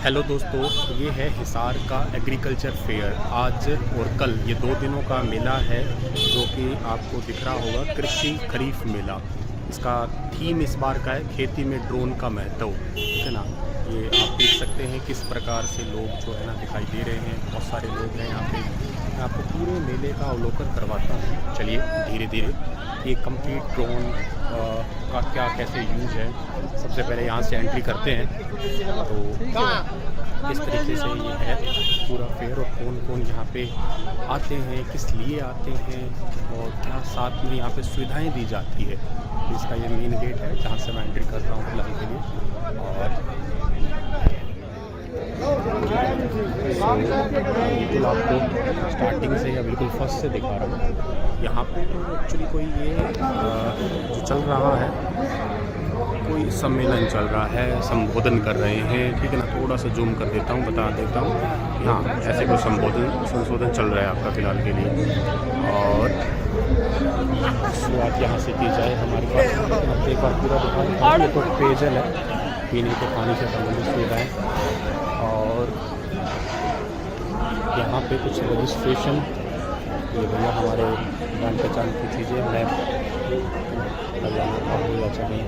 Hello दोस्तों, ये है हिसार का एग्रीकल्चर फेयर। आज और कल ये 2 दिनों का मेला है जो कि आपको दिख रहा होगा, कृषि खरीफ मेला। इसका थीम इस बार का है खेती में ड्रोन का महत्व, ठीक है ना। ये आप देख सकते हैं किस प्रकार से लोग जो है ना दिखाई दे रहे हैं। बहुत सारे लोग हैं यहाँ पे। मैं आपको पूरे मेले का अवलोकन करवाता हूँ, चलिए धीरे धीरे। ये कंप्लीट ड्रोन का क्या कैसे यूज़ है, सबसे पहले यहाँ से एंट्री करते हैं तो इस तरीके से ये है पूरा फेयर। और कौन कौन यहाँ पे आते हैं, किस लिए आते हैं और क्या साथ में यहाँ पे सुविधाएं दी जाती है। तो इसका ये मेन गेट है जहाँ से मैं एंट्री कर रहा हूँ फिलहाल के लिए। और बिल्कुल आपको स्टार्टिंग से या बिल्कुल फर्स्ट से दिखा रहा हूँ। यहाँ पे तो एक्चुअली कोई ये जो चल रहा है, कोई सम्मेलन चल रहा है, संबोधन कर रहे हैं, ठीक है ना। थोड़ा सा जूम कर देता हूँ, बता देता हूँ। हाँ, ऐसे कोई संशोधन चल रहा है आपका फ़िलहाल के लिए। और शुरुआत यहाँ से की जाए। हमारे पास एक बार पूरा दिखाएँ तो पेयजल है, पीने के पानी से संबंधित सुविधाएँ। और यहाँ पे कुछ रजिस्ट्रेशन, ये भैया हमारे जान पहचान की चीज़ें, मैं हरियाणा का हो या चाहे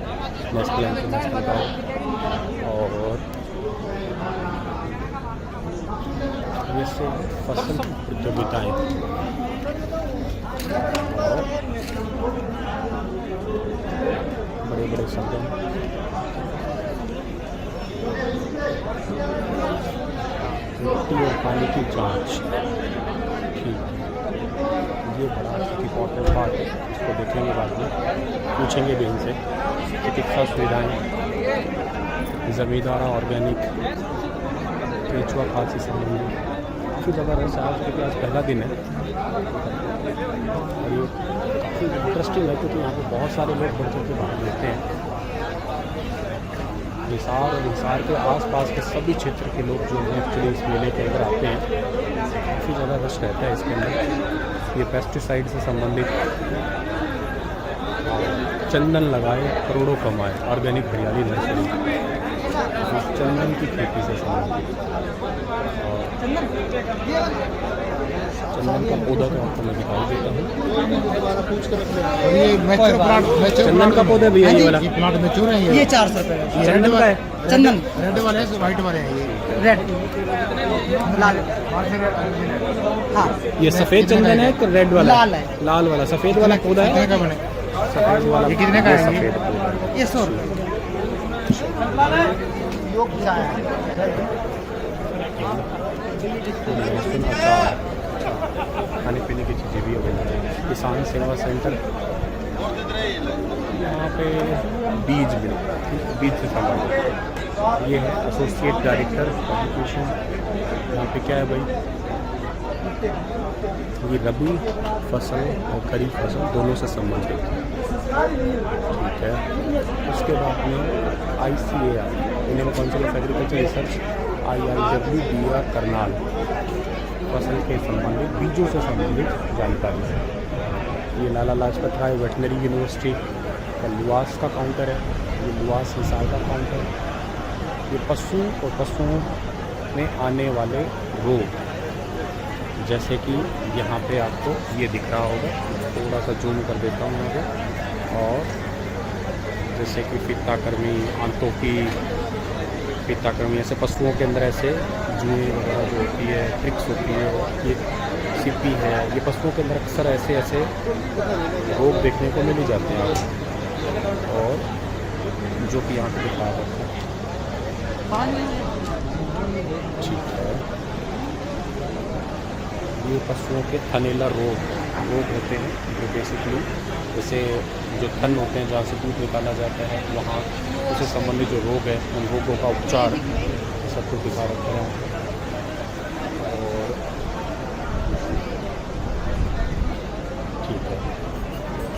नेशनल इंटरनेशनल का हो। और जैसे फसल प्रतियोगिताएँ और बड़े बड़े संगम, मिट्टी और पानी की जांच, ठीक। ये बड़ा इम्पोर्टेंट पार्ट है, इसको देखेंगे बाद में, पूछेंगे भी इनसे। चिकित्सा सुविधाएँ, ज़मींदारा ऑर्गेनिक, केचुआ खाद से संबंधित काफ़ी ज़बरदस्त। आज पहला दिन है और ये काफ़ी इंटरेस्टिंग है क्योंकि यहाँ पे बहुत सारे लोग बढ़ चढ़ के भाग लेते हैं। हिसार और हिसार के आसपास के सभी क्षेत्र के लोग जो हैं एक्चुअली इस मेले के अंदर आते हैं। काफ़ी ज़्यादा रश रहता है इसके अंदर। ये पेस्टिसाइड से संबंधित, चंदन लगाए करोड़ों कमाए, ऑर्गेनिक हरियाली नर्सरी, चंदन की खेती से संबंधित। और चंदन का पौधा तो आपको मैं दिखाई देता हूँ। चंदन का पौधा भी है ये वाला, प्लांट मैच्योर है ये 400 रुपये चंदन का है। चंदन रेड वाले हैं, वाइट वाले हैं। ये रेड लाल, हाँ ये सफ़ेद चंदन है कि रेड वाला? लाल है। लाल वाला सफ़ेद वाला पौधा है। सफ़ेद वाला ये कितने का है? सफ़ेद पौधा ये 100 रुपये। खाने पीने की चीज़ें भी अवेलेबल है। किसान सेवा सेंटर, यहाँ पे बीज मिलता है, बीज से संबंधित। ये है एसोसिएट डायरेक्टर एजुकेशन। यहाँ पे क्या है भाई, ये रबी फसल और खरीफ फसल दोनों से संबंधित, ठीक है। उसके बाद में ICAR, Indian council of agriculture research, IIWBR Karnal, फसल के संबंधित बीजों से संबंधित जानकारी है। ये लाला लाजपत राय वेटनरी यूनिवर्सिटी का लुआस का काउंटर है। ये लुआस हिसार का काउंटर है। ये पशु और पशुओं में आने वाले रोग, जैसे कि यहाँ पे आपको ये दिख रहा होगा, थोड़ा सा जूम कर देता हूँ यहाँ पे। और जैसे कि फित्ताकृमि, आंतों की फित्ताकृमि, ऐसे पशुओं के अंदर ऐसे जुएँ वगैरह जो होती है, ट्रिक्स होती है, ये सीपी है, ये पशुओं के अंदर अक्सर ऐसे ऐसे रोग देखने को मिल जाते हैं। और जो कि यहाँ पे दिखा रखा है, ठीक है। ये पशुओं के थनैला रोग होते हैं जो बेसिकली जैसे जो थन होते हैं जहाँ से दूध निकाला जाता है, वहाँ उससे संबंधित जो रोग है, उन रोगों का उपचार सब कुछ दिखा रखा है। और ठीक है,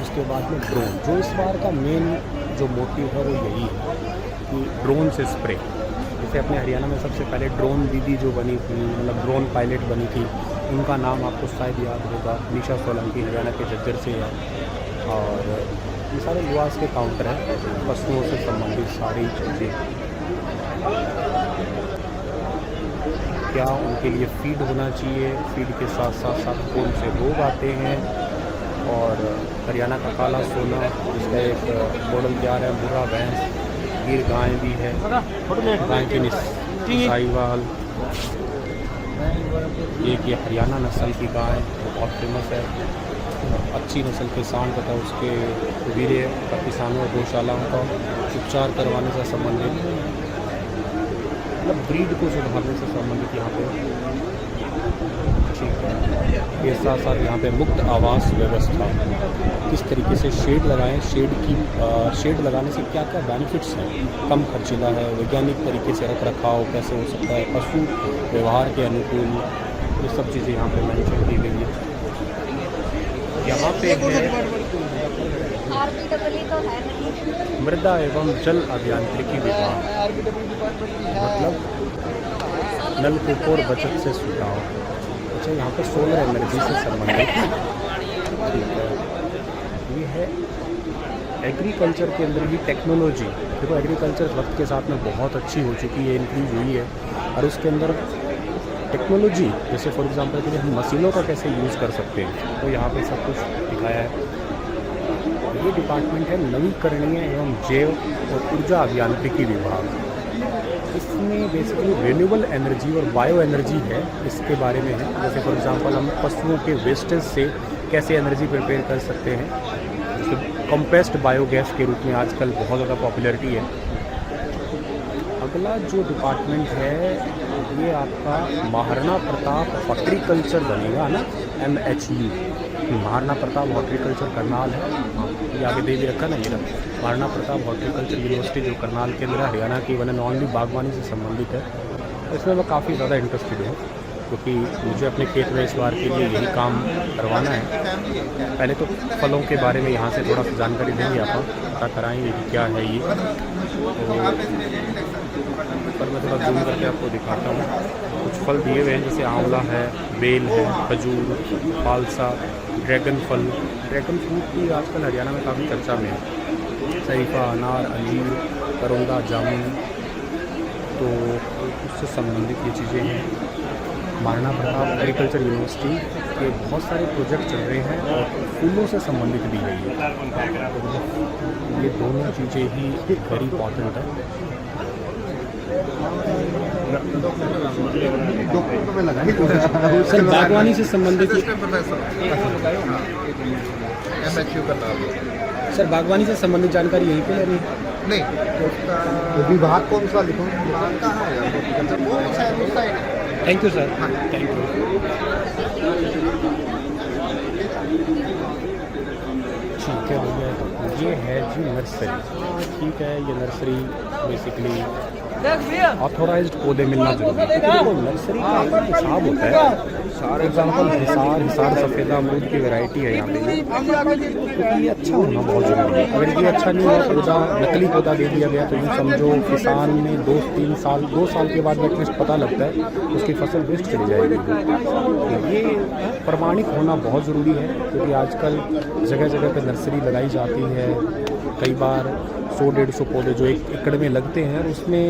उसके बाद में ड्रोन, जो इस बार का मेन जो मोटिव है वो यही है कि ड्रोन से स्प्रे। जैसे अपने हरियाणा में सबसे पहले ड्रोन दीदी जो बनी थी, मतलब ड्रोन पायलट बनी थी, उनका नाम आपको शायद याद होगा, निशा सोलंकी, हरियाणा के झज्जर से है। और ये सारे लुआस के काउंटर हैं, पशुओं से संबंधित सारी चीज़ें। क्या उनके लिए फीड होना चाहिए, फीड के साथ साथ कौन से रोग आते हैं, और हरियाणा का काला सोना जिसका एक मॉडल तैयार है, मुर्रा भैंस, गिर गाय भी है, गाय की साहिवाल, एक ये हरियाणा नस्ल की गाय बहुत फेमस है, अच्छी नस्ल के सांड तथा उसके वीर्य का किसानों और गौशालाओं का उपचार करवाने से संबंधित, मतलब ब्रीड को सुधारने से संबंधित यहाँ पे ठीक है। ये साथ साथ यहाँ पे मुक्त आवास व्यवस्था, किस तरीके से शेड लगाएं, शेड लगाने से क्या क्या बेनिफिट्स हैं, कम खर्चीला है, वैज्ञानिक तरीके से रख रखाव कैसे हो सकता है, पशु व्यवहार के अनुकूल, ये सब चीज़ें यहाँ पे मेंशन की गई है। यहाँ पे है मृदा एवं जल अभियांत्रिकी विभाग, मतलब नलकूप और बचत से सुझाव। अच्छा, यहाँ पर सोलर एनर्जी से संबंधित ठीक है। ये है एग्रीकल्चर के अंदर भी टेक्नोलॉजी। देखो एग्रीकल्चर वक्त के साथ में बहुत अच्छी हो चुकी है, इंक्रीज हुई है, और उसके अंदर टेक्नोलॉजी जैसे फॉर एग्जांपल के लिए हम मशीनों का कैसे यूज़ कर सकते हैं, तो यहाँ पे सब कुछ दिखाया है। ये डिपार्टमेंट है नवीकरणीय एवं जैव और ऊर्जा अभियांत्रिकी विभाग। इसमें बेसिकली रिन्यूएबल एनर्जी और बायो एनर्जी है, इसके बारे में है। जैसे फॉर एग्जांपल हम पशुओं के वेस्टेज से कैसे एनर्जी प्रिपेयर कर सकते हैं, जैसे कंप्रेस्ड बायोगैस के रूप में आजकल बहुत ज़्यादा पॉपुलैरिटी है। अगला जो डिपार्टमेंट है ये आपका महाराणा प्रताप हॉर्टिकल्चर बनेगा ना, MHU, महाराणा प्रताप हॉर्टिकल्चर करनाल है। हाँ, ये आगे दे भी रखा ना, ये महाराणा प्रताप हॉर्टिकल्चर यूनिवर्सिटी जो करनाल के अंदर हरियाणा की वन एंड ओनली बागवानी से संबंधित है। इसमें मैं काफ़ी ज़्यादा इंटरेस्टेड हूँ, क्योंकि मुझे अपने खेत में इस बार के लिए यही काम करवाना है। पहले तो फलों के बारे में यहाँ से थोड़ा सा जानकारी देंगे, आपको पता कराएंगे कि क्या है ये। तो पर मैं थोड़ा जूम करके आपको दिखाता हूँ। कुछ फल दिए हुए हैं, जैसे आंवला है, बेल है, खजूर, फालसा, ड्रैगन फल। ड्रैगन फ्रूट की आजकल हरियाणा में काफ़ी चर्चा में है। शरीफा, अनार, अंजीर, करौंदा, जामुन, तो उससे संबंधित ये चीज़ें हैं। महाराणा प्रताप एग्रीकल्चर यूनिवर्सिटी के बहुत सारे प्रोजेक्ट चल रहे हैं और फूलों से संबंधित भी है ये दोनों चीज़ें ही वेरी इंपॉर्टेंट है। सर बागवानी से संबंधित सर बागवानी से संबंधित जानकारी यहीं पे लेनी नहीं, तो विभाग कौन सा लिखूँ? विभाग कहाँ है? Thank you sir, thank you. ठीक है भैया, ये है जी नर्सरी। ठीक है, ये नर्सरी बेसिकली ऑथोराइज्ड पौधे मिलना जरूरी है। तो नर्सरी का एक हिसाब होता है। फॉर एग्जाम्पल हिसार सफ़ेदा अमरूद की वैरायटी है यहाँ पे, क्योंकि ये अच्छा होना बहुत ज़रूरी है। अगर ये अच्छा नहीं हुआ, पौधा नकली पौधा दे दिया गया, तो यूँ समझो किसान ने 2 साल के बाद एटलीस्ट पता लगता है उसकी फसल वेस्ट चली जाएगी। तो ये प्रमाणित होना बहुत ज़रूरी है, क्योंकि आजकल जगह जगह पर नर्सरी लगाई जाती है। कई बार 100-150 पौधे जो 1 एकड़ में लगते हैं, उसमें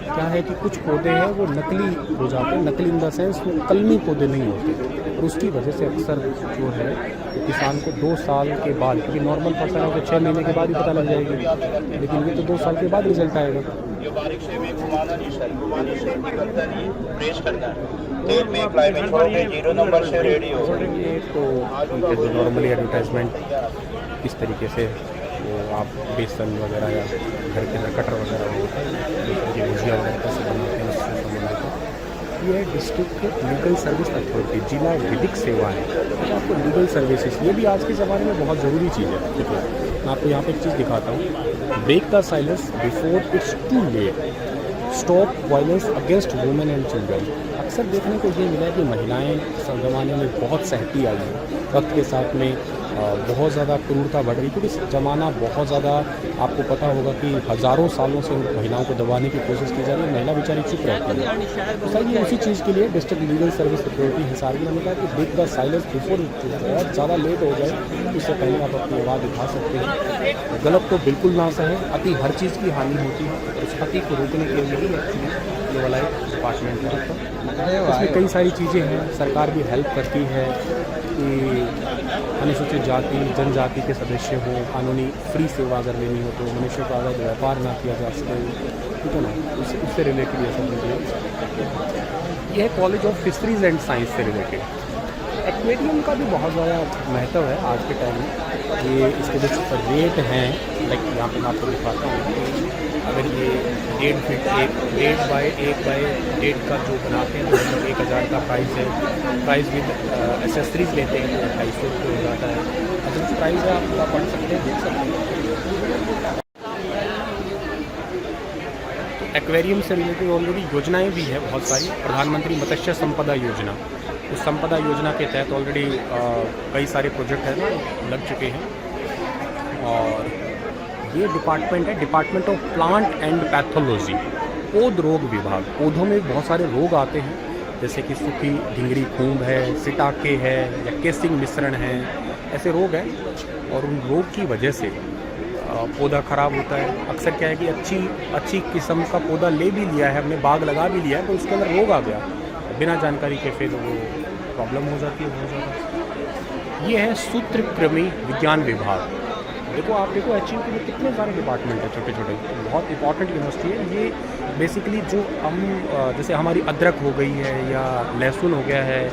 क्या है कि कुछ पौधे हैं वो नकली हो जाते हैं। नकली इन द सेंस वो कलमी पौधे नहीं होते, और उसकी वजह से अक्सर जो है तो किसान को 2 साल के बाद, क्योंकि नॉर्मल फसल है तो 6 महीने के बाद ही पता लग जाएगी, लेकिन ये तो 2 साल के बाद रिजल्ट आएगा। तो जो नॉर्मली एडवर्टाइजमेंट किस तरीके से वो आप बेसन वगैरह या घर के अंदर कटर वगैरह होता है, भुजिया वगैरह कैसे बनाते हैं, उससे संबंधित है। ये है डिस्ट्रिक्ट लीगल सर्विस अथॉरिटी, जिला विधिक सेवाएं। तो आपको लीगल सर्विसेज, ये भी आज के ज़माने में बहुत ज़रूरी चीज़ है। ठीक है, मैं आपको यहाँ पे एक चीज़ दिखाता हूँ। Break the silence before it's too late, stop violence against women and children. अक्सर देखने को ये मिला है कि महिलाएँ इस ज़माने में बहुत सहती आई हैं, वक्त के साथ में बहुत ज़्यादा क्रूरता बढ़ रही, क्योंकि ज़माना बहुत ज़्यादा, आपको पता होगा कि हज़ारों सालों से महिलाओं को दबाने की कोशिश की जा रही है, महिला बेचारी चुप रहती है। तो सर ये उसी चीज़ के लिए district legal service authority Hisar ने कहा कि ब्रेक द साइलेंस बिफोर बहुत ज़्यादा लेट हो जाए, इससे पहले आप अपनी आवाज़ उठा सकते हैं। गलत तो बिल्कुल ना सहे, अति हर चीज़ की हानि होती है, उस अति को रोकने के लिए ही ये वाला एक डिपार्टमेंट है आपका। इसमें कई सारी चीज़ें हैं, सरकार भी हेल्प करती है कि अनुसूचित जाति जनजाति के सदस्य हो, कानूनी फ्री सेवा अगर लेनी हो तो मनुष्य का अगर व्यापार ना किया जा सके, ठीक है ना, उससे रिलेटेड ये सब चीज़ें। यह है college of fisheries and science से रिलेटेड। एक्वेरियम का भी बहुत ज़्यादा महत्व है आज के टाइम में। ये इसके जो रेट हैं, लाइक यहाँ पे मैं आपको दिखाता हूँ कि अगर ये 1.5 फीट 1.5 बाय 1 का जो बनाते हैं तो 1000 का प्राइस है। प्राइस विद एसेसरीज लेते हैं तो 250 रुपये हो जाता है। अगर प्राइस है आप पूरा पढ़ सकते हैं, देख सकते हैं। एक्वेरियम से रिलेटेड ऑलरेडी योजनाएं भी है बहुत सारी। प्रधानमंत्री मत्स्य संपदा योजना, उस संपदा योजना के तहत ऑलरेडी कई सारे प्रोजेक्ट है ना लग चुके हैं। और ये डिपार्टमेंट है department of plant and pathology, पौध रोग विभाग। पौधों में बहुत सारे रोग आते हैं, जैसे कि सूखी ढिंगरी खूंब है, सिटाके है या केसिंग मिश्रण है, ऐसे रोग हैं। और उन रोग की वजह से पौधा ख़राब होता है। अक्सर क्या है कि अच्छी किस्म का पौधा ले भी लिया है, हमने बाग लगा भी लिया है, तो उसके अंदर रोग आ गया, बिना जानकारी के फिर वो प्रॉब्लम हो जाती है बहुत ज़्यादा। ये है सूत्रकृमि विज्ञान विभाग। देखो आप देखो एचयू के लिए कितने सारे डिपार्टमेंट है छोटे छोटे, बहुत इंपॉर्टेंट यूनिवर्सिटी है ये। बेसिकली जो हम जैसे हमारी अदरक हो गई है या लहसुन हो गया है,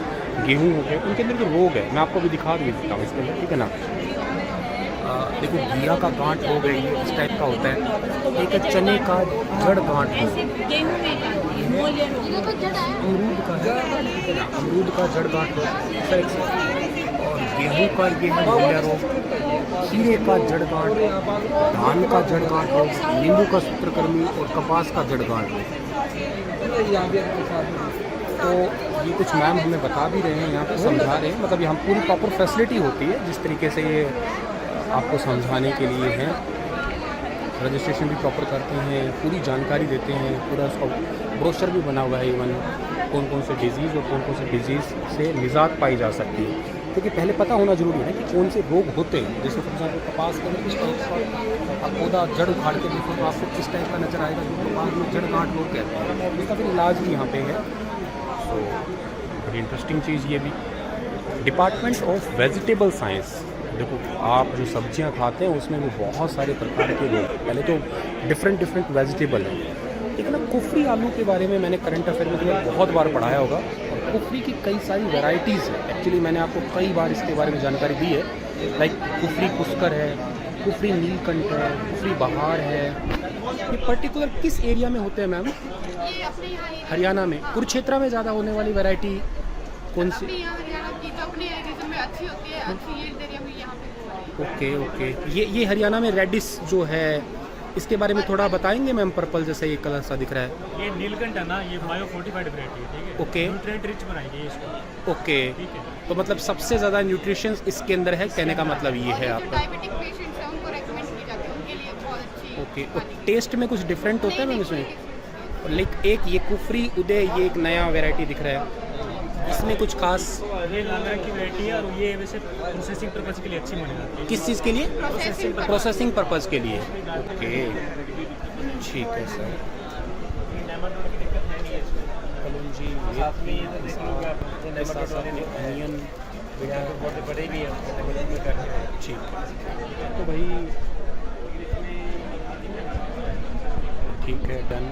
गेहूँ हो गया, उनके अंदर जो रोग है मैं आपको भी दिखा देता हूँ इसके अंदर, ठीक है ना। देखो घिया का गांठ हो गई, इस टाइप का होता है। एक चने का जड़ गांठ हो, अमरूद का जड़ गांठ हो, और गेहूँ का ये है मूल्य रोग, खीरे का जड़ गांठ, धान का जड़ गांठ हो, नींबू का सूत्रकृमि और कपास का जड़ गांठ हो। तो ये कुछ मैम हमें बता भी रहे हैं, यहाँ पे समझा रहे हैं, मतलब यहाँ पूरी प्रॉपर फैसिलिटी होती है जिस तरीके से ये आपको समझाने के लिए हैं। रजिस्ट्रेशन भी प्रॉपर करते हैं, पूरी जानकारी देते हैं, पूरा उसका ब्रोशर भी बना हुआ है। इवन कौन कौन से डिजीज़ और कौन कौन से डिजीज़ से निजात पाई जा सकती है, क्योंकि पहले पता होना ज़रूरी है कि कौन से रोग होते हैं। जैसे फॉर एग्जाम्पल कपास के अंदर इस टाइप का आप पौधा जड़ उखाड़ के देखो तो आपको किस टाइप का नजर आएगा, जो कपास में जड़ गांठ लोग कहते हैं, इसका फिर इलाज भी यहाँ पे है। सो बड़ी इंटरेस्टिंग चीज़ ये भी। डिपार्टमेंट ऑफ वेजिटेबल साइंस, देखो आप जो सब्जियां खाते हैं उसमें भी बहुत सारे प्रकार के लोग, पहले तो डिफरेंट वेजिटेबल हैं, ठीक है ना। कुफरी आलू के बारे में मैंने करंट अफेयर में तुम्हें बहुत बार पढ़ाया होगा, और कुफरी की कई सारी वैरायटीज़ हैं। एक्चुअली मैंने आपको कई बार इसके बारे में जानकारी दी है, लाइक कुफरी पुष्कर है, कुफरी नीलकंठ है, कुफरी बहार है। ये पर्टिकुलर किस एरिया में होते हैं मैम? हरियाणा में। कुरुक्षेत्र में ज़्यादा होने वाली वैरायटी कौन सी? अच्छी होती है, अच्छी यील्ड एरिया में यहाँ पे। ओके। ये हरियाणा में रेडिस जो है, इसके बारे में थोड़ा बताएंगे मैम? पर्पल जैसे ये कलर सा दिख रहा है, ये नीलकंठ है ना, ये बायो फोर्टिफाइड वैरायटी है, ठीक है। ओके। न्यूट्रिएंट रिच बनाएंगे इसको। ओके, ठीक है। तो मतलब सबसे ज़्यादा न्यूट्रिशंस इसके अंदर है, कहने का मतलब ये है आपका। डायबिटिक पेशेंट्स हैं उनको रेकमेंड की जाती है, उनके लिए बहुत अच्छी। ओके, और टेस्ट में कुछ डिफरेंट होता है मैम इसमें? लाइक एक ये कुफरी उदय, ये एक नया वैरायटी दिख रहा है, इसमें कुछ खास? ये लाल रंग की वैरायटी है, और ये वैसे प्रोसेसिंग पर्पज के लिए अच्छी मानी जाती है। किस चीज़ के लिए? प्रोसेसिंग पर्पज़ के लिए। ओके, ठीक है सर। कलौंजी, अनियन बढ़ेगी, ठीक है। तो भाई ठीक है, डन।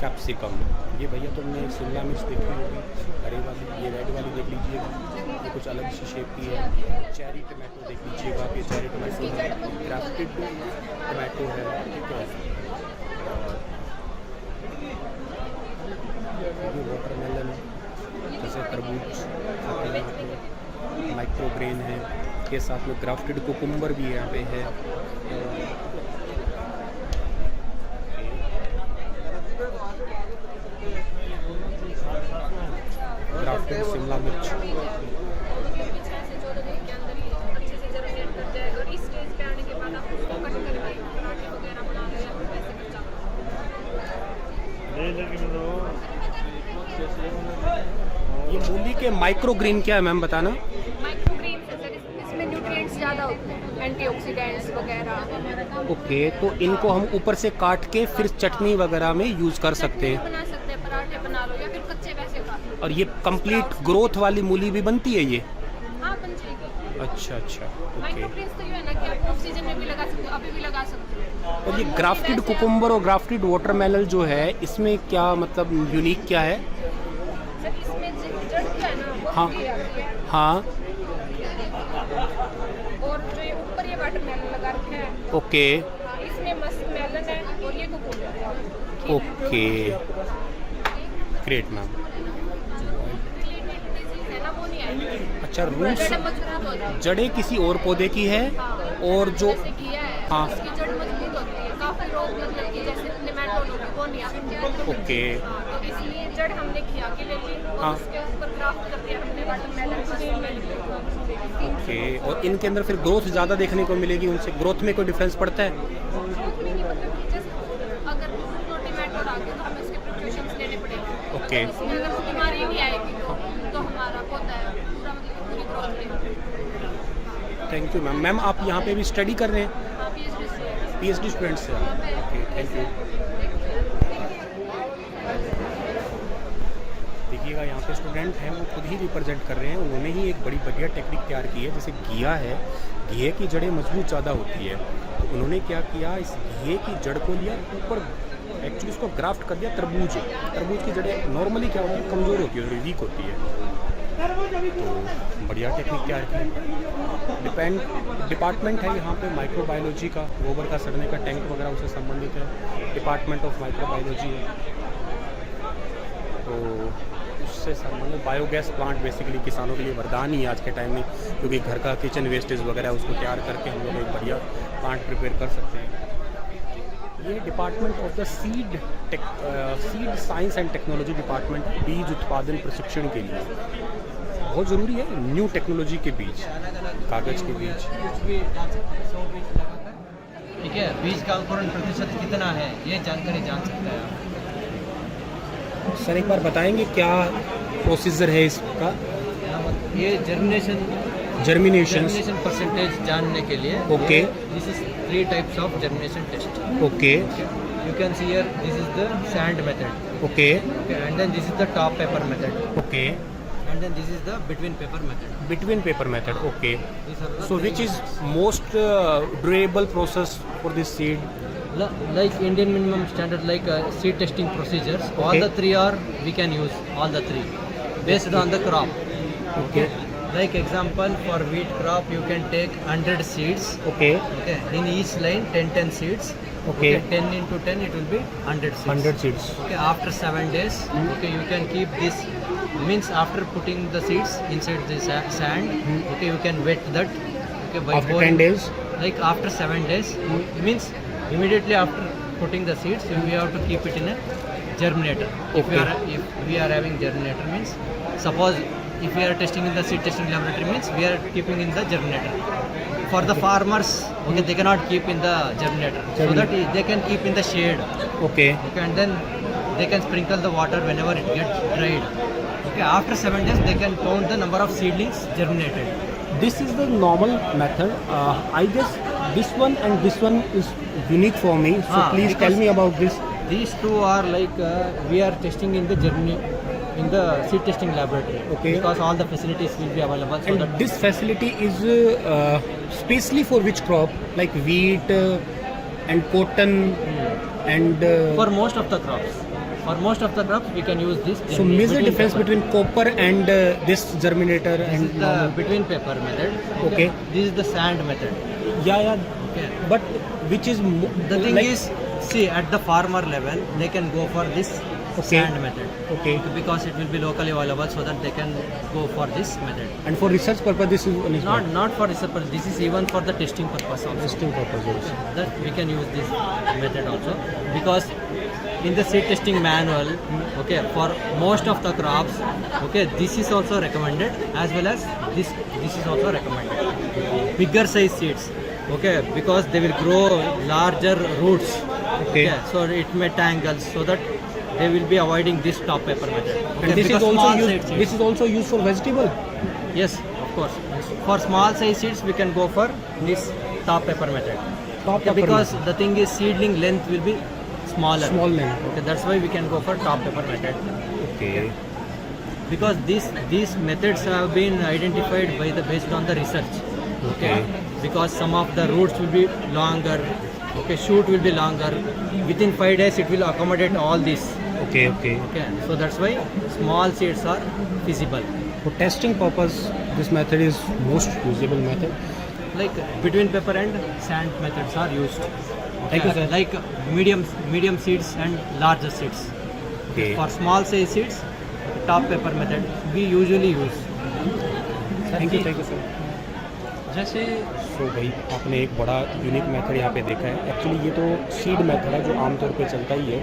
कैप्सिकम, ये भैया तुमने शिमला मिर्च देखी होगी, हरी वाली, ये रेड वाली देख लीजिएगा, ये कुछ अलग सी शेप की है। चेरी टमाटो देख लीजिएगा, ये चेरी टमाटो है, ग्राफ्टेड टमाटो है, ठीक है। ये वाटरमेलन जैसे तरबूज, माइक्रोग्रेन है, के साथ में ग्राफ्टेड कुकुम्बर भी यहाँ पे है। ग्राफ्टेड शिमला मिर्च, ये मूली के माइक्रोग्रीन क्या है मैम बताना? माइक्रोग्रीन इसमें न्यूट्रिएंट्स ज़्यादा होते हैं, एंटीऑक्सीडेंट्स वगैरह। ओके, तो इनको हम ऊपर से काट के फिर चटनी वगैरह में यूज़ कर सकते हैं। बना सकते हैं, पराठे बना लो या फिर कच्चे वैसे खा लो। और ये कंप्लीट ग्रोथ वाली मूली भी बनती है ये? हाँ, बन जाएगी। अच्छा अच्छा, ओके। माइक्रोग्रीन्स तो ये है ना कि आप ऑफ सीजन में भी लगा सकते हो, अभी भी लगा सकते हो। और ये ग्राफ्टेड कुकुम्बर और ग्राफ्टेड वाटरमेलन जो है, इसमें क्या मतलब यूनिक क्या है? सर इसमें जड़ क्या है ना वो हाँ। खुली आती है, हाँ, और जो ये ऊपर ये वाटरमेलन लगा रखे हैं, ओके हाँ, इसमें मस्क मेलन है और ये कुकुम्बर है। Okay, great ma'am. डिजीज है ना वो नहीं आएगी। अच्छा, रूट्स जड़ मजबूत होती है। जड़ें किसी और पौधे की है और जो जैसे घिया है, हाँ। इसकी जड़ मजबूत होती है, काफी रोग मतलब कि जैसे नेमाटोड वो नहीं आते। ओके हाँ, तो इसलिए जड़ हमने घिया की ले ली और हाँ। उसके ऊपर ग्राफ्ट कर दिया हमने वाटरमेलन ओके, और इनके अंदर फिर ग्रोथ ज़्यादा देखने को मिलेगी, उनसे ग्रोथ में कोई डिफरेंस पड़ता है? अगर टोमेटो आ गए तो हमें उसके प्रिकॉशंस लेने पड़ेंगे। ओके। इसमें अगर बीमारी नहीं आएगी तो हमारा पौधा है पूरा मतलब पूरी ग्रोथ में। Thank you ma'am. मैम आप यहाँ पे भी स्टडी कर रहे हैं? हाँ, PhD स्टूडेंट्स से आप? Okay, thank you. देखिएगा यहाँ पे स्टूडेंट हैं, वो खुद ही रिप्रेजेंट कर रहे हैं। उन्होंने ही एक बड़ी बढ़िया टेक्निक तैयार की है। जैसे घिया है, घिए की जड़ें मजबूत ज़्यादा होती है, तो उन्होंने क्या किया, इस घिए की जड़ को लिया ऊपर, एक्चुअली उसको ग्राफ्ट कर दिया तरबूज। तरबूज की जड़ें नॉर्मली क्या होती है, कमज़ोर होती है, थोड़ी वीक होती है, तो बढ़िया टेक्निक तैयार की। डिपार्टमेंट है यहाँ पे माइक्रोबायोलॉजी का, गोबर का सड़ने का टैंक वगैरह उससे संबंधित है, डिपार्टमेंट ऑफ माइक्रोबायोलॉजी है। तो उससे संबंधित बायोगैस प्लांट बेसिकली किसानों के लिए वरदान ही है आज के टाइम में, क्योंकि घर का किचन वेस्टेज वगैरह उसको तैयार करके हम लोग एक बढ़िया प्लांट प्रिपेयर कर सकते हैं। ये department of the seed science and technology department, बीज उत्पादन प्रशिक्षण के लिए बहुत ज़रूरी है। न्यू टेक्नोलॉजी के बीज, कागज़ के बीज। ठीक है, बीज का अंकुरण प्रतिशत कितना है ये जानकारी जान सकते हैं आप। सर एक बार बताएंगे क्या प्रोसीजर है इसका? ये जर्मिनेशन परसेंटेज जानने के लिए okay, this is 3 types of germination test. Okay you can see here this is the sand method, okay and then this is the top paper method, okay, and then this is the between paper method. Between paper method, okay. These are the So which is most durable process for this seed? like Indian minimum standard, like seed testing procedures, Okay. all the 3 are we can use all the 3 based on the crop. Okay, Like example, for wheat crop you can take 100 seeds, okay, okay, in each line 10 seeds, Okay. 10 into 10 it will be 100 seeds. 100 seeds. Okay, after 7 days, okay, you can keep this, means after putting the seeds inside the sand, okay, you can wet that, okay, by After pouring- 10 days? like after 7 days, means immediately after putting the seeds we have to keep it in a germinator. If we are having germinator, means suppose if we are testing in the seed testing laboratory, means we are keeping in the germinator. For the farmers, okay, they cannot keep in the germinator, so that they can keep in the shade, okay, okay, and then they can sprinkle the water whenever it gets dried. Okay, after 7 days they can count the number of seedlings germinated. This is the normal method. I guess this one and this one is unique for me. So please tell because me about this. These two are like we are testing in the in the seed testing laboratory. Okay. Because all the facilities will be available. So And that this facility is specially for which crop? Like wheat and cotton and. for most of the crops. For most of the crops, we can use this. So major difference paper. between copper and this germinator This and is the between paper method. Okay. This is the sand method. yeah. Okay. But which is The thing like, is, see, at the farmer level, they can go for this Okay. sand method. Okay. Because it will be locally available, so that they can go for this method. And for research purpose this is Not for research purpose. This is even for the testing purpose also. testing purpose also. That we can use this method also, because in the seed testing manual, okay, for most of the crops, okay, this is also recommended, as well as this is also recommended. Bigger size seeds, okay, because they will grow larger roots, Okay. so it may tangle, so that they will be avoiding this top paper method. Okay, And this is because also small used. seed seeds. This is also used for vegetable. Yes, of course. For small size seeds, we can go for this top pepper method. Top pepper because method. the thing is seedling length will be smaller. Small length. Okay, that's why we can go for top pepper method. Okay. Because these methods have been identified by the based on the research. Okay. Because some of the roots will be longer. Okay, shoot will be longer. Within 5 days, it will accommodate all this. Okay, okay. Okay, so that's why small seeds are feasible. For testing purpose, this method is most usable method. Like between pepper and sand methods are used. Thank you, sir. Like medium seeds and larger seeds. Okay. For small size seeds, top pepper method we usually use. Thank you sir. जैसे सो भाई आपने एक बड़ा unique method यहाँ पे देखा है. Actually ये तो सीड मेथड है जो आमतौर पे चलता ही है.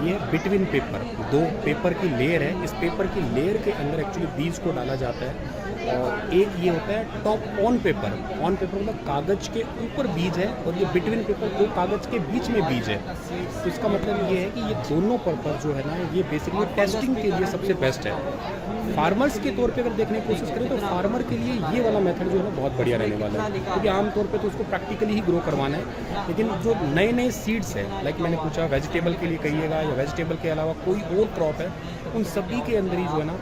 ये बिटवीन पेपर, दो पेपर की लेयर है. इस पेपर की लेयर के अंदर एक्चुअली बीज को डाला जाता है. और एक ये होता है top on paper. On paper मतलब कागज़ के ऊपर बीज है, और ये बिटवीन पेपर दो कागज़ के बीच में बीज है. तो इसका मतलब ये है कि ये दोनों पर्पस जो है ना, ये बेसिकली टेस्टिंग के लिए सबसे बेस्ट है. फार्मर्स के तौर पे अगर देखने की कोशिश करें तो फार्मर के लिए ये वाला मेथड जो है ना बहुत बढ़िया रहने वाला है, क्योंकि आमतौर पे तो उसको प्रैक्टिकली ही ग्रो करवाना है. लेकिन जो नए नए सीड्स है, लाइक मैंने पूछा वेजिटेबल के लिए कहिएगा या वेजिटेबल के अलावा कोई और क्रॉप है, उन सभी के अंदर ही जो है ना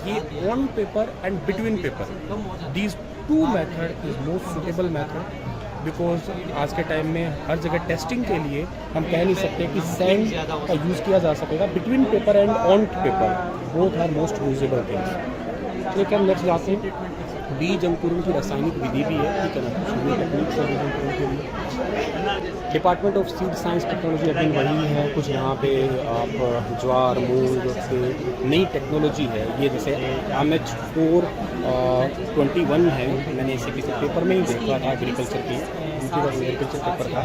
ये on paper and between paper, these two method is most suitable method. Because आज के टाइम में हर जगह टेस्टिंग के लिए हम कह नहीं सकते कि सैंड का यूज़ किया जा सकेगा. Between paper and on paper both are most usable things. तो क्या नेक्स्ट जाते हैं. बीज अंकुरण की रासायनिक विधि भी है, ठीक है ना. टेक्निक्स है बीज अंकुरण के लिए. Department of seed science technology अभी वही है. कुछ यहाँ पे आप ज्वार मूंग से नई टेक्नोलॉजी है. ये जैसे MH421 है. मैंने इसे किसी पेपर में ही देखा था, एग्रीकल्चर की एग्रीकल्चर पेपर था.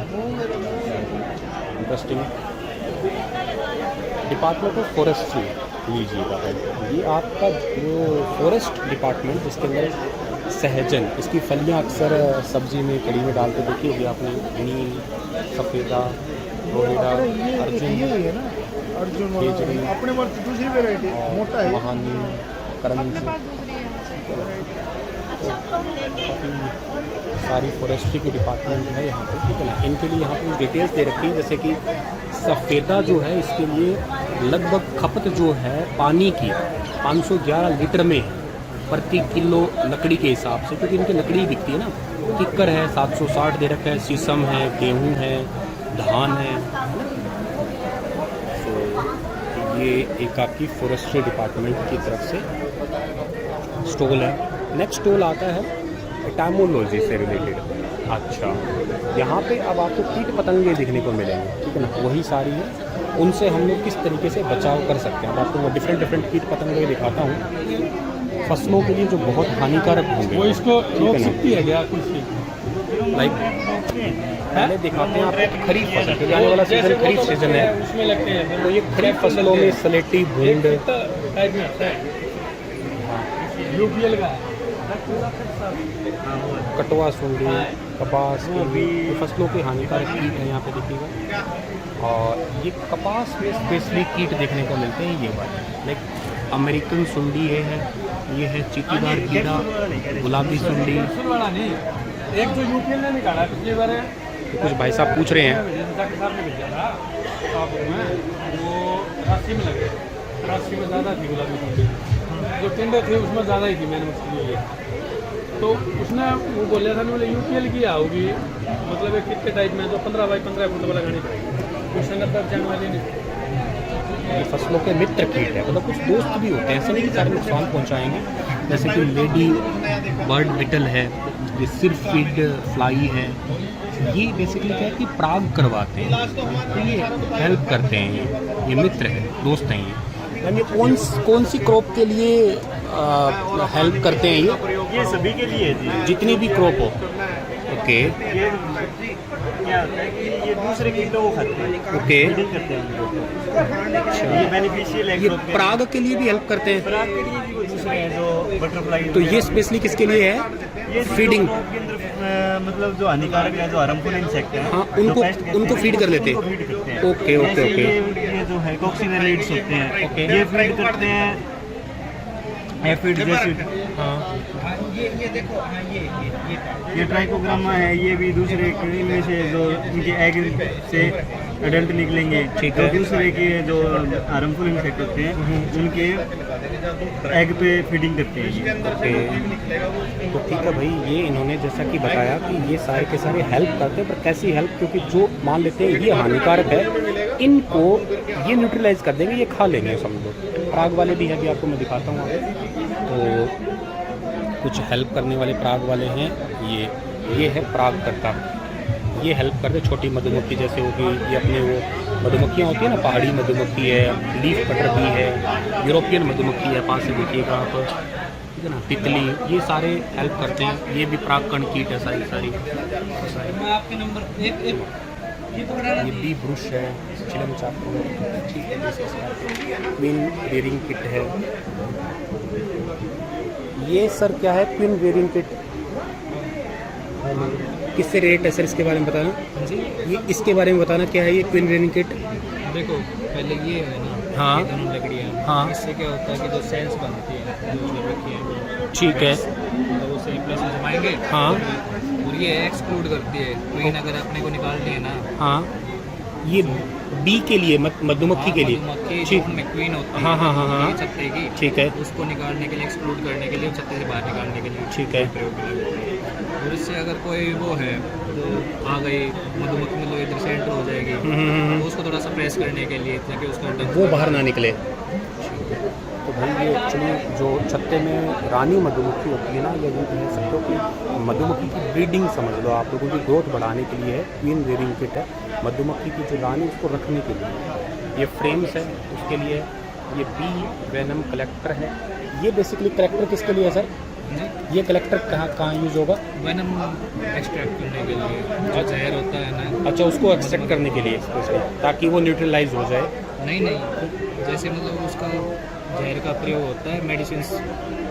इंटरेस्टिंग. डिपार्टमेंट ऑफ फॉरेस्ट्री लीजिएगा. ये आपका जो फॉरेस्ट डिपार्टमेंट जिसके अंदर सहजन, इसकी फलियाँ अक्सर सब्जी में कड़ी में डाल के देखी होगी आपने. नील, सफ़ेदा, रोहिड़ा, अर्जुन, केजरी, अपने वर्ष दूसरी वेराइटी मोटा है. महानी, करंज, सारी फॉरेस्ट्री की डिपार्टमेंट है यहाँ पर, ठीक है ना. इनके लिए यहाँ पर डिटेल्स दे रखी है. जैसे कि सफ़ेदा जो है इसके लिए लगभग खपत जो है पानी की 511 लीटर में है प्रति किलो लकड़ी के हिसाब से, क्योंकि इनकी लकड़ी दिखती है ना. किक्कर है 760 दे रखा है, शीशम है, गेहूँ है, धान है. तो ये एक आपकी फॉरेस्ट्री डिपार्टमेंट की तरफ से स्टॉल है. नेक्स्ट स्टॉल आता है एटामोलॉजी से रिलेटेड. अच्छा, यहाँ पे अब आपको कीट पतंगे दिखने को मिलेंगे, ठीक है ना. वही सारी है. उनसे हम लोग किस तरीके से बचाव कर सकते हैं. अब आपको मैं डिफरेंट कीट पतंगे दिखाता हूँ फसलों के लिए जो बहुत हानिकारक होंगे. वो इसको रोक सकती है क्या कुछ? लाइक पहले दिखाते हैं आपको खरीफ फसल के लिए आने वाला सीजन खरीफ सीजन है. उसमें लगते हैं तो ये खरीफ फसलों में सलेटी, भूंड, कटवा, सुंडी, कपास, ये फसलों के हानिकारक कीट हैं यहाँ पे देखिएगा. और ये कपास में स्पेशली कीट देखने को मिलते हैं. ये बात लाइक अमेरिकन सुंडी ये है चीटीदार कीड़ा, गुलाबी सुंडी. एक जो यूपीएल ने निकाला पिछली बार, कुछ भाई साहब पूछ रहे हैं. वो 80 में लगे, 80 में ज़्यादा थी गुलाबी सुंडी. जो टेंडर थे उसमें ज़्यादा ही थी. मैंने उसके लिए तो उसने वो बोले था, बोले यूपीएल की होगी, मतलब एक कितने टाइप में जो 15 बाई 15 फुट वाला गाड़ी पड़ेगी. कुछ संगत जाने वाली नहीं. ये फसलों के मित्र कीट है, मतलब कुछ दोस्त भी होते हैं. ऐसे नहीं कि सारे नुकसान पहुंचाएंगे. जैसे कि लेडी बर्ड बिटल है, ये सिर्फ फीड फ्लाई है. ये बेसिकली क्या है कि पराग करवाते हैं, तो ये हेल्प करते हैं. ये मित्र है, दोस्त हैं. ये कौन सी क्रॉप के लिए हेल्प करते हैं? ये सभी के लिए है जी, जितनी भी क्रॉप हो. ओके. ये क्या होता है कि ये दूसरे कीटों को खाते हैं. ओके. फीडिंग करते हैं उनको. ये बेनिफिशियल है. ये पराग के लिए भी हेल्प करते हैं. पराग के लिए भी वो दूसरे हैं जो बटरफ्लाई. तो ये स्पेशली किसके लिए है? ये फीडिंग. के अंदर मतलब जो हानिकारक है, जो हार्मफुल इंसेक्ट है, हाँ, उनको फीड कर लेते हैं. फीड करते हैं. ओके ओके जैसे ओके. ये जो है कॉक्सिनेलिड्स होते हैं, ओके. ये फीड करते हैं एफिड जैसे. हाँ. ये देखो हाँ ये ट्राइकोग्रामा है, ये भी दूसरे क्रीम में से जो इनके एग से अडल्ट निकलेंगे, ठीक तो है। दूसरे के जो हार्मफुल इंसेक्ट होते हैं उनके एग पे फीडिंग करते हैं ये। ओके, तो ठीक है भाई, ये इन्होंने जैसा कि बताया कि ये सारे के सारे हेल्प करते हैं, पर कैसी हेल्प, क्योंकि जो मान लेते हैं ये हानिकारक है, इनको ये न्यूट्रलाइज कर देंगे, ये खा लेंगे समझो। पराग वाले भी हैं, अभी आपको मैं दिखाता हूँ आगे। तो कुछ हेल्प करने वाले पराग वाले हैं, ये है पराग करता, ये हेल्प करते। छोटी मधुमक्खी जैसे होगी, ये अपने वो मधुमक्खियाँ होती है ना, पहाड़ी मधुमक्खी है, लीफ कटर भी है, यूरोपियन मधुमक्खी है, पास से देखिएगा आप, ठीक है ना, तितली, ये सारे हेल्प करते हैं। ये भी परागकण कीट है सारी सारी। मैं आपके नंबर एक ये पकड़ा ये बी ब्रुश है, चिलम चाकू, ठीक है, क्वीन वेयरिंग किट है। ये सर क्या है, क्वीन वेयरिंग किट, किससे रेट है सर, इसके बारे में बताना जी। ये, इसके बारे में बताना क्या है ये क्वीन वेयरिंग किट। देखो पहले ये है ना, हाँ। ये दोनों लकड़ियाँ, हाँ। इससे क्या होता है कि जो सेल्स बनती है जो रखी है, ठीक है, तो उसे प्लस में जमाएंगे। हाँ। और ये एक्सक्लूड करती है, क्वीन अगर अपने को निकालनी है ना, हाँ, ये बी के लिए मधुमक्खी के लिए, मधुमक्खी ठीक, जो में क्वीन होती है, हाँ हाँ हाँ हाँ, ये छत्ते की, ठीक है, उसको निकालने के लिए, एक्सक्लूड करने के लिए, छत्ते से बाहर निकालने के लिए, ठीक है। प्रयोग के लिए। और इससे अगर कोई वो है तो आ गई मधुमक्खी, मतलब इधर से एंटर हो जाएगी, तो उसको थोड़ा सा प्रेस करने के लिए, ताकि उसका डंक वो बाहर ना निकले। तो भाई ये एक्चुअली जो छत्ते में रानी मधुमक्खी होती है ना, या यूँ कह सकते हो कि मधुमक्खी की ब्रीडिंग समझ लो आप लोगों की, ग्रोथ बढ़ाने के लिए है क्वीन वेयरिंग किट है। मधुमक्खी की जो रानी, उसको रखने के लिए ये फ्रेम्स है, उसके लिए ये बी वेनम कलेक्टर है। ये बेसिकली कलेक्टर किसके लिए है सर, ये कलेक्टर कहाँ यूज़ होगा? वेनम एक्सट्रैक्ट करने के लिए, जो जहर होता है ना। अच्छा, उसको एक्सट्रैक्ट करने के लिए, ताकि वो न्यूट्रलाइज हो जाए। नहीं, जैसे मतलब उसका जहर का प्रयोग होता है मेडिसिन।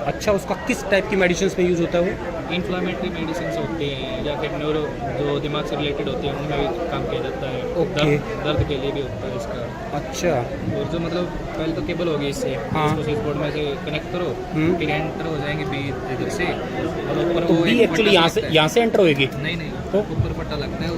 अच्छा, उसका किस टाइप की मेडिसिन में यूज़ होता है वो? इन्फ्लामेटरी मेडिसिन होती हैं, या फिर न्यूरो जो दिमाग से रिलेटेड होती है, उनमें भी काम किया जाता है। ओके। दर्द के लिए भी होता है इसका। अच्छा, और जो मतलब पहले तो केबल होगी इससे, हाँ। इसको स्विच बोर्ड में से कनेक्ट करो, फिर एंटर हो जाएंगे बी इधर से, और ऊपर तो वो बी एक एक्चुअली पट्टा यहाँ से लगता है। यहाँ से एंटर होएगी। नहीं, तो? ऊपर पट्टा लगता है,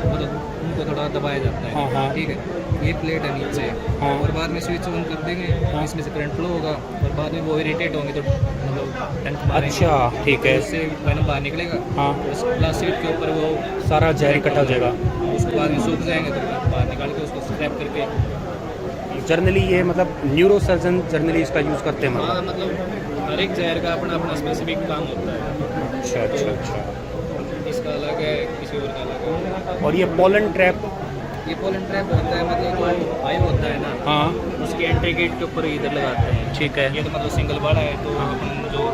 मतलब उनको थोड़ा दबाया जाता है। हाँ, हाँ। ठीक है, ये प्लेट है नीचे, हाँ। और बाद में स्विच ऑन कर देंगे, हाँ। इसमें से करंट फ्लो होगा, और बाद में वो इरिटेट होंगे तो मतलब टंक मारेंगे। अच्छा, ठीक है, उससे वेनम बाहर निकलेगा। हाँ। उस प्लास्टिक के ऊपर वो सारा जहर इकट्ठा हो जाएगा। उसके बाद में सूख जाएंगे, तो बाहर निकाल के उसको स्क्रैप करके। जर्नली ये मतलब न्यूरो सर्जन जर्नली इसका यूज़ करते हैं हाँ, मतलब। मतलब हर एक जहर का अपना अपना स्पेसिफिक काम होता है। अच्छा अच्छा अच्छा। इसका अलग है, किसी और का अलग है। और ये पोलन ट्रैप, ये पोलन ट्रैप होता है, मतलब जो आयु होता है ना, हाँ, उसके एंट्री गेट के ऊपर इधर लगाते हैं। ठीक है। ये तो मतलब सिंगल वाला है, तो अपन जो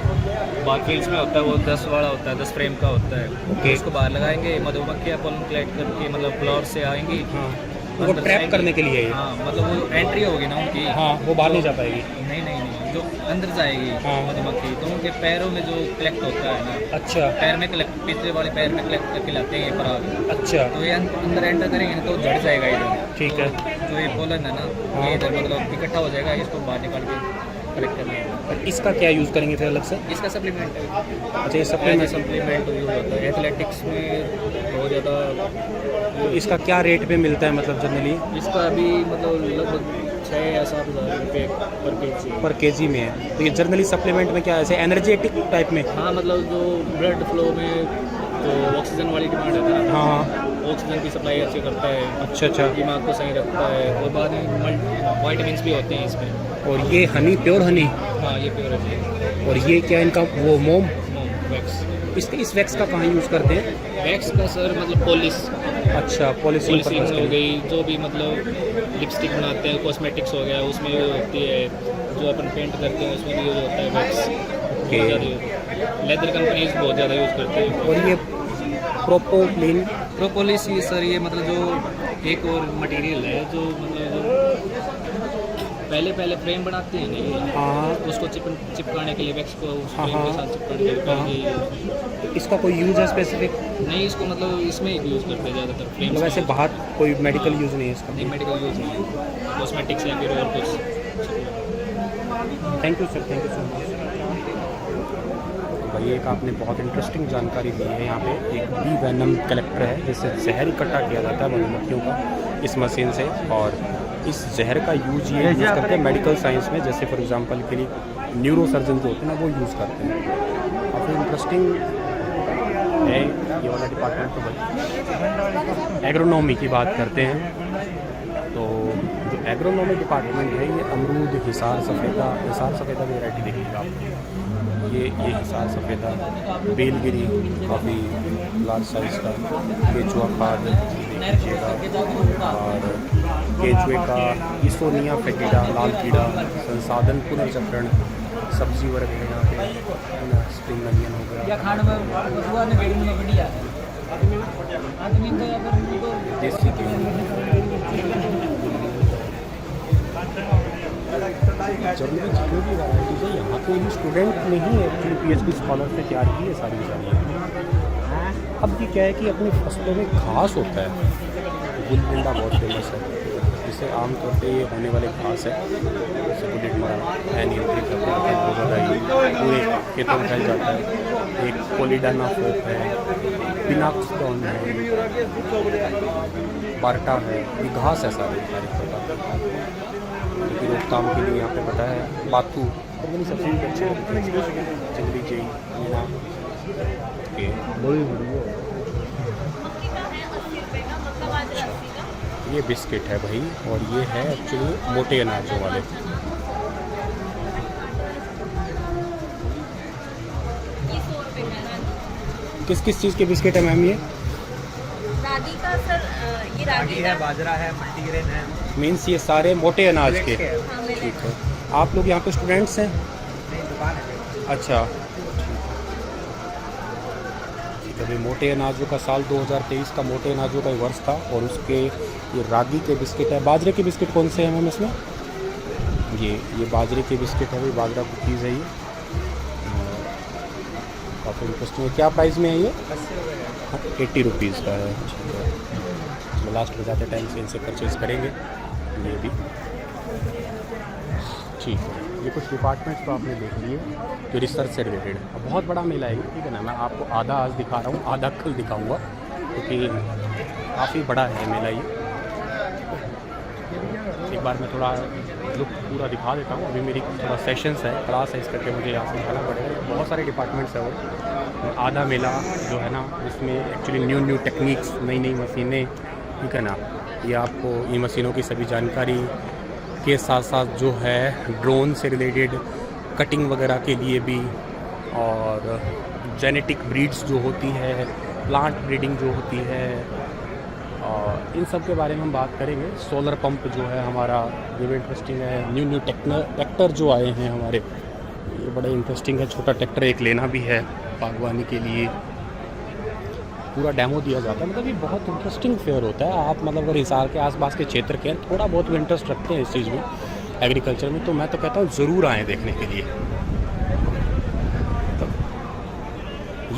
बाहर फील्ड्स में होता है वो 10 वाला होता है, 10 फ्रेम का होता है। ओके। उसको बाहर लगाएंगे, मधुमक्खियाँ पोलन कलेक्ट करके मतलब फ्लोर से आएंगी। हाँ, वो अंदर ट्रैप जाएंगी। करने के लिए है ये। हाँ, मतलब वो एंट्री होगी ना उनकी। हाँ, वो बाहर नहीं जा पाएगी। नहीं, जो अंदर जाएगी हाँ। मधुमक्खी, तो उनके पैरों में जो कलेक्ट होता है ना, अच्छा पैर में कलेक्ट, पिछले वाले पैर में कलेक्ट करके लाते हैं ये पराग। अच्छा, तो ये अंदर एंटर करेंगे ना, तो झड़ जाएगा इधर। ठीक है। जो ये पोलन है ना, हाँ। ये इधर मतलब इकट्ठा हो जाएगा, इसको बाहर निकाल के कलेक्ट करना है। और इसका क्या यूज़ करेंगे फिर अलग से? इसका सप्लीमेंट है। अच्छा, ये सप्लीमेंट। सप्लीमेंट यूज होता है एथलेटिक्स में बहुत ज़्यादा। तो इसका क्या रेट पे मिलता है मतलब जनरली? इसका अभी मतलब लगभग 6 या 7 हज़ार रुपये पर केजी। पर केजी में है। तो ये जर्नली सप्लीमेंट में क्या ऐसे एनर्जेटिक टाइप में? हाँ, मतलब जो ब्लड फ्लो में जो ऑक्सीजन वाली डिमांड है ना, हाँ, ऑक्सीजन की सप्लाई अच्छी करता है, अच्छा अच्छा। दिमाग को सही रखता है, और बाद में वाइटामिन भी होते हैं इसमें। और ये हनी, प्योर हनी, हाँ, ये प्योर है। और ये क्या इनका वो मोम, वैक्स। इस वैक्स का कहाँ यूज़ करते हैं? वैक्स का सर मतलब पॉलिश अच्छा, पॉलिशिंग पॉलिशिंग पर्पस हो के लिए। गई, जो भी मतलब लिपस्टिक बनाते हैं, कॉस्मेटिक्स हो गया, उसमें यूज होती है। जो अपन पेंट करते हैं उसमें भी यूज होता है वैक्स। ओके। लेदर कंपनीज बहुत ज़्यादा यूज़ करते हैं। और ये प्रोपोलिन, प्रोपोलिस, ये सर ये मतलब जो एक और मटेरियल है, जो मतलब जो पहले फ्रेम बनाते हैं ना ये, हाँ, उसको चिपकाने के लिए वैक्स को उस हाँ, फ्रेम के हाँ। साथ चिपकाने के लिए पहले इसका कोई यूज़ है स्पेसिफिक? नहीं, इसको मतलब इसमें यूज़ करते हैं ज़्यादातर फ्रेम। मतलब वैसे बाहर कोई मेडिकल यूज़ नहीं है इसका? नहीं, मेडिकल यूज़ नहीं है, कॉस्मेटिक्स या फिर और कुछ। Thank you sir, thank you so much. भाई एक आपने बहुत इंटरेस्टिंग जानकारी दी है। यहाँ पे एक बी वेनम कलेक्टर है जिससे जहर इकट्ठा किया जाता है मधुमक्खियों का इस मशीन से, और इस जहर का यूज ये यूज़ करते हैं मेडिकल साइंस में, जैसे फॉर एग्जांपल के लिए न्यूरो सर्जन जो होते हैं ना वो यूज़ करते हैं। काफ़ी इंटरेस्टिंग है ये वाला डिपार्टमेंट। तो भाई एग्रोनॉमी की बात करते हैं तो जो एग्रोनॉमी डिपार्टमेंट है ये अमरूद, हिसार सफ़ेदा वेराइटी देखिएगा आप, ये हिसार सफ़ेदा, बेलगिरी काफ़ी लार्ज साइज़ का, केचुआ खाद देखिएगा, और केचुए का इसोनिया फेटिडा, लाल कीड़ा, संसाधन पुनर्चक्रण, सब्जी वर्ग है यहाँ पे, स्प्रिंग अनियन हो गया, देसी जरूरी जितनी भी वैराइटीज़ है यहाँ पे भी स्टूडेंट ने ही एक्चुअली PhD स्कॉलर से तैयार की है सारी जानिए। अब ये क्या है कि अपनी फसलों में घास होता है, गुलगुंडा बहुत फेमस है, जिससे आमतौर पे ये होने वाले घास है, जैसे बुलेटमरा अनियंत्रित बहुत ज़्यादा ही पूरे खेतों में फैल जाता है। एक कोलिडाना फोक है, पिनाक्सडॉन है, बार्टा है, ये घास है सारे प्रकार की रोकथाम के लिए यहाँ पे बताया है। बाथू और मेरी सबसे अच्छे जंगली जई ये बिस्किट है भाई, और ये है एक्चुअली मोटे अनाजों वाले। किस किस चीज़ के बिस्किट है मैम ये? रागी का सर, ये रागी है, बाजरा है, मल्टीग्रेन है, मीन्स ये सारे मोटे अनाज के। हाँ, मिले। ठीक है, आप लोग यहाँ पे स्टूडेंट्स हैं? दुकान है। अच्छा ठीक है भाई, मोटे अनाजों का साल 2023 का मोटे अनाजों का वर्ष था, और उसके ये रागी के बिस्किट है। बाजरे के बिस्किट कौन से हैं मैम इसमें? ये बाजरे के बिस्किट है भाई, बाजरा कुकीज़ है ये, काफ़ी इंटरेस्टिंग है। क्या प्राइस में है ये? 80 रुपीज़ का है। ठीक है, तो लास्ट में जाते टाइम से इनसे परचेज़ करेंगे ये भी। ठीक है, ये कुछ डिपार्टमेंट्स तो आपने देख लिए जो रिसर्च से रिलेटेड है। अब बहुत बड़ा मेला है, ठीक है ना, मैं आपको आधा आज दिखा रहा हूँ, आधा कल दिखाऊँगा, क्योंकि काफ़ी बड़ा है मेला ये। एक बार मैं थोड़ा लुक पूरा दिखा देता हूँ। अभी मेरी थोड़ा सेशंस है, क्लास है, इस करके मुझे यहाँ से निकलना पड़ेगा। बहुत सारे डिपार्टमेंट्स हैं और आधा मेला जो है ना उसमें एक्चुअली न्यू टेक्निक्स, नई मशीनें, ठीक है ना, ये आपको इन मशीनों की सभी जानकारी के साथ साथ जो है ड्रोन से रिलेटेड कटिंग वगैरह के लिए भी, और जेनेटिक ब्रीड्स जो होती है, प्लांट ब्रीडिंग जो होती है, और इन सब के बारे में हम बात करेंगे। सोलर पंप जो है हमारा, ये भी इंटरेस्टिंग है। न्यू ट्रैक्टर जो आए हैं हमारे, ये बड़ा इंटरेस्टिंग है। छोटा ट्रैक्टर एक लेना भी है बागवानी के लिए, पूरा डेमो दिया जाता है। मतलब ये बहुत इंटरेस्टिंग फेयर होता है। आप मतलब अगर हिसार के आसपास के क्षेत्र के थोड़ा बहुत भी इंटरेस्ट रखते हैं इस चीज़ में, एग्रीकल्चर में, तो मैं तो कहता हूँ ज़रूर आएँ देखने के लिए। तो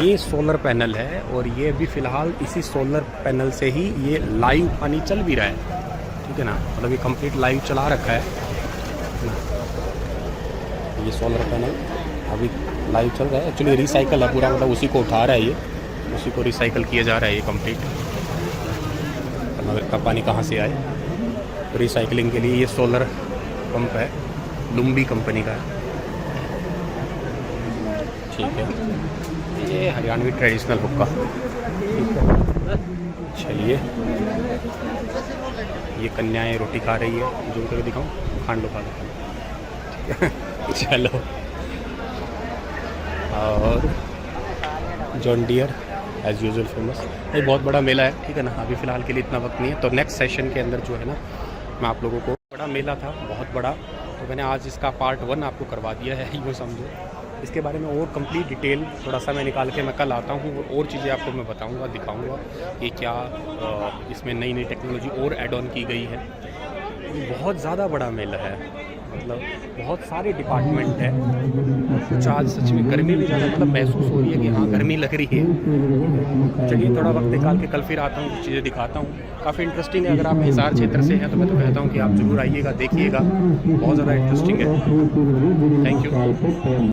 ये सोलर पैनल है, और ये अभी फ़िलहाल इसी सोलर पैनल से ही ये लाइव पानी चल भी रहा है, ठीक है ना, मतलब ये कंप्लीट लाइव चला रखा है। ये सोलर पैनल अभी लाइव चल रहा है। एक्चुअली रिसाइकल है पूरा, मतलब उसी को उठा रहा है ये, उसी को रिसाइकल किया जा रहा है ये कंप्लीट। मगर का पानी कहाँ से आए, तो रिसाइकलिंग के लिए ये सोलर पंप है, लुम्बी कंपनी का है। ठीक है, ये हरियाणवी ट्रेडिशनल हुक्का। चलिए, ये कन्याएं रोटी खा रही है, जो करके दिखाऊँ, खांड लो खा लो। चलो, और John Deere as usual famous. ये बहुत बड़ा मेला है, ठीक है ना। अभी फ़िलहाल के लिए इतना वक्त नहीं है, तो नेक्स्ट सेशन के अंदर जो है ना, मैं आप लोगों को, बड़ा मेला था बहुत बड़ा, तो मैंने आज इसका पार्ट 1 आपको करवा दिया है, यूँ समझो। इसके बारे में और कंप्लीट डिटेल थोड़ा सा मैं निकाल के मैं कल आता हूँ, और चीज़ें आपको मैं बताऊँगा, दिखाऊँगा कि क्या इसमें नई टेक्नोलॉजी और ऐड ऑन की गई है। बहुत ज़्यादा बड़ा मेला है, मतलब बहुत सारे डिपार्टमेंट है। कुछ आज सच में गर्मी भी ज़्यादा मतलब महसूस हो रही है कि हाँ गर्मी लग रही है। चलिए, थोड़ा वक्त निकाल के कल फिर आता हूँ, कुछ चीज़ें दिखाता हूँ। काफ़ी इंटरेस्टिंग है। अगर आप हिसार क्षेत्र से हैं तो मैं तो कहता हूँ कि आप ज़रूर आइएगा, देखिएगा, बहुत ज़्यादा इंटरेस्टिंग है। Thank you.